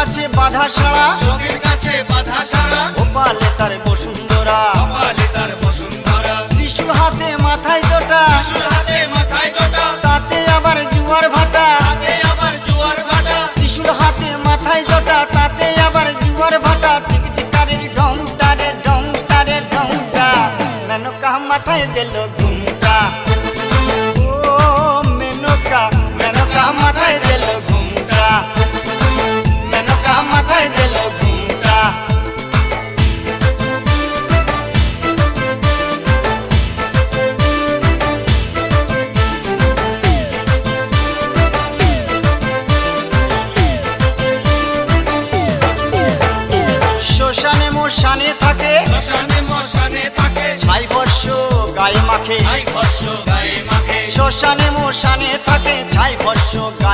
কাছে বাধা সারা, যোগীর কাছে বাধা সারা, গোপালে তার বসুন্ধরা, কপালে তার বসুন্ধরা। ত্রিশূল হাতে মাথায় জটা, ত্রিশূল হাতে মাথায় জটা, তাতে আবার জুয়ার ভাটা। হাতে আবার জোয়ার ভাটা। ত্রিশূল হাতে মাথায় জটা, তাতে আবার জুয়ার ভাটা। টিকটিকারের ঢংটা রে ঢংটা রে ঢংটা, মেনকা মাথায় দিল ঘুমটা। ও মেনকা, মেনকা মাথায় দিল ঘুমটা, মেনকা মাথায় দিল ঘুমটা। শ্মশানে মশানে থাকে, শ্মশানে মশানে থাকে, ছাই বর্ষ গায়ে মাখে। ছাই ভস্য গায়ে মাখে। শ্মশানে মশানে থাকে, ছাই বর্ষ গায়ে